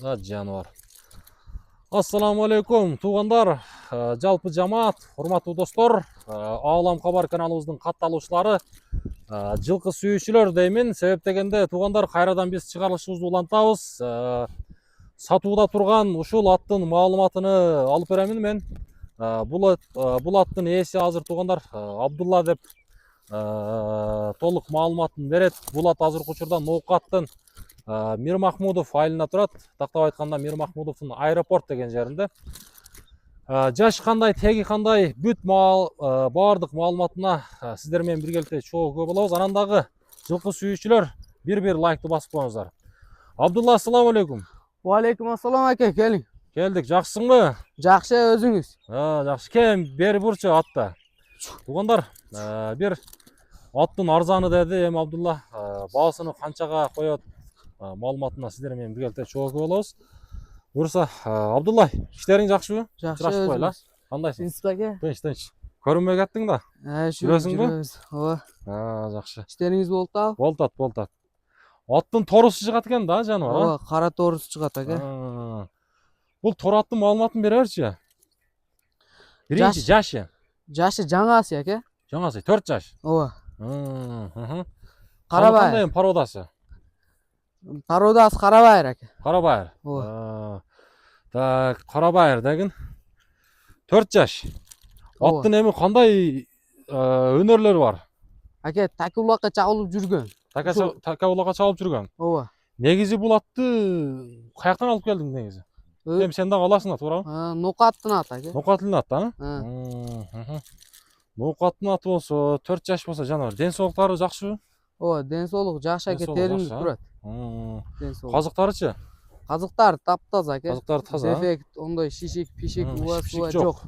Жануар. Ассаламу алейкум, туғандар, жалпы жамаат, урматтуу достор, Ағлам Хабар каналыбыздын катталуучулары, жылкы сүйүүчүлөр деймин. Себеп дегенде туғандар кайрадан биз чыгарылышыбызды улантабыз. Сатууда турган ушул аттын маалыматыны алып беремин мен. Бул аттын ээси азыр туғандар Абдулла деп толук маалыматын берет. Бул ат азыркы учурда Ноокаттын Мир Махмудов айылына турат. Тактап айтканда Мир Махмудовдун аэропорт деген жеринде. Жаш кандай, теги кандай, бүт баардык маалыматына сиздер менен биргеликте чогуу болобуз. Анан дагы жылкы сүйүүчүлөр бир лайкты басып коюңуздар. Абдулла, ассаламу алейкум. Алейкум ассалам аке, келиң. Келдик, жакшысыңбы? Жакшы, өзүңүз? Жакшы. Кем бери бурчу атта. Тугандар, бир аттын арзаны деди эми Абдулла. Баасыны канчага коет? Маалыматына сиздер менен биргеликте чогуу болобуз. Буюрса, Абдулла, иштериң жакшыбы? Жакшы. Чырашпай эле. Кандайсың? Тынчсыз аке? Тынч. Көрүнбөй кеттиң да? Жүрөсүңбү? Ооба. Жакшы. Иштериңиз болуп атабы? Болтат. Аттын торусу чыгат экен да, жаныбар, Ооба, кара торусу чыгат аке. Бул тор аттын маалыматын бере берчи. Биринчи жашы. Жашы жаңасы аке. Жаңасы 4 жаш. Ооба. Карабайыр. Кандай породасы? Породасы карабайыр аке. Карабайыр. Ооба. Так, карабайыр деген 4 жаш. Аттын эми кандай өнөрлөрү бар? Аке, такулакка чабылып жүргөн. Такулакка чабылып жүргөн. Ооба. Негизи бул атты каяктан алып келдиң негизи? Эми сен дагы аласың да, туурабы? Ноокаттын аты аке. Ноокаттын аты, Ноокаттын аты болсо, 4 жаш болсо жаныбар, ден соолуктары жакшыбы? Ооба, ден соолук жакшы аке, териңиз турат. Ден соолук. Казыктарычы? Казыктар таптаза аке. Казыктары таза. Дефект, ондой шишик, пишик, уа жок.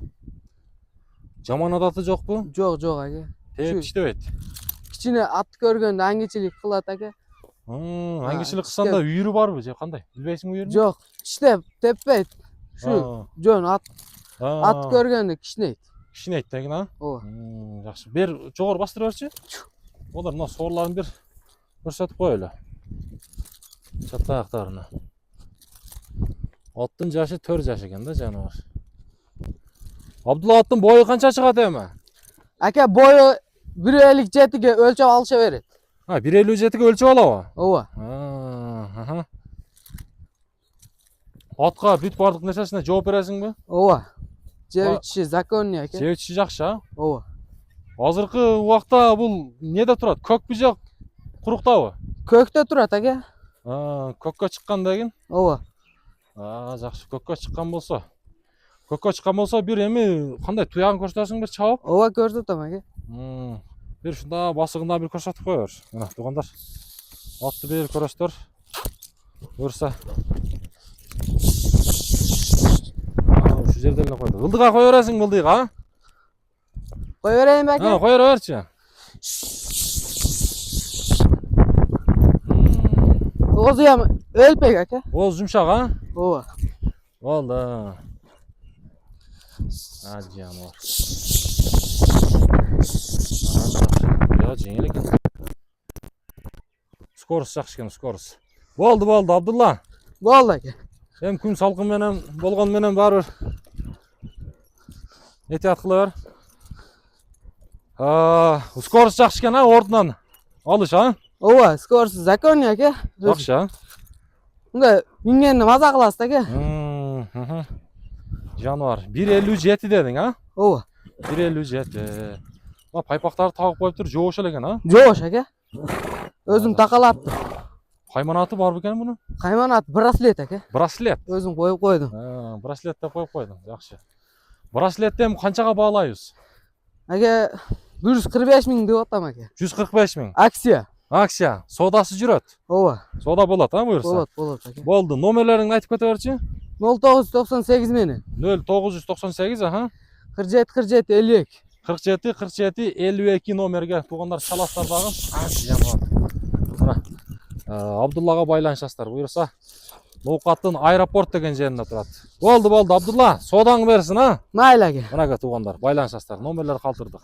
Жаман адаты жокпу? Жок аке. Тээп иштебейт. Кичине атты көргөндө аңгичилик кылат аке. Аңгичилик кылсанда үйүрү барбы же кандай? Билбейсиңби үйүрүн? Жок, иштеп теппейт. Şu жөн ат көргөндө кичинейт. Кичинейт деген, а? Ооба. Жакшы. Бер жогору бастыра берчи. Олар мына соорларын бир көрсөтүп коелу. Чат аяктарына. Аттын жашы 4 жаш экен да, жаныбар. Абдулла, аттын бою канча чыгат эми? Аке, бою 1.57 өлчөп алыша берет. 1.57 өлчөп алабы? Ооба. Атка бүт бардык нерсесине жооп бересиңби? Ооба. Жебичи законный аке. Жебичи жакшы, а? Ооба. Азыркы убакта бул неде турат? Көкпү же куруктабы? Көктө турат аке. Көккө чыккан деген? Ооба. Жакшы, көккө чыккан болсо. Көккө чыккан болсо бир эми кандай туягын көрсөтөсүң бир чабып? Ооба, көрсөтөм аке. Бир ушунда басыгында бир көрсөтүп кое бер. Мына тугандар. Атты бир көрөсүздөр. Буюрса. Ушу жерде эле койду. Ылдыга кое бересиң, ылдыга? Кое берейинби аке? Кое берчи. Оозуям өлпөк аке. Ооз жумшак, а? Ооба. Болду. Жаныбар. Жеңил экен. Скорость жакшы экен, скорость. Болду, Абдулла. Болду аке. Эми күн салкын менен болгон менен баары бир этият кыла бер. Скорость жакшы экен, ордунан алыш, а? Ооба, скорость законный аке. Жакшы, а? Мындай мингенди маза кыласыз аке. Жаныбар, 1.57 дедиң, а? Ооба. 1.57. Мына пайпактарды тагып коюптур, жоош эле экен, а? Жоош аке. Өзүм такалаттым. Кайманаты барбы экен мунун? Кайманат браслет аке. Браслет. Өзүм коюп койдум. Браслет деп коюп койдуң. Жакшы. Браслетти эми канчага баалайбыз? Аке, 145 миң деп атам аке. 145 миң. Акция. Содасы жүрөт. Ооба. Сода болот, а буюрса? Болот аке. Болду. Номерлерин айтып кете берчи. 0998 менен. 0998, 47 52. 47 52 номерге тугандар чаластар дагы. Мына Абдуллага байланышасыздар. Буюрса, Ноокаттын аэропорт деген жеринде турат. Болду, Абдулла. Содаңы берсин, а? Майлы аке. Мына тугандар байланышасыздар. Номерлер калтырдык.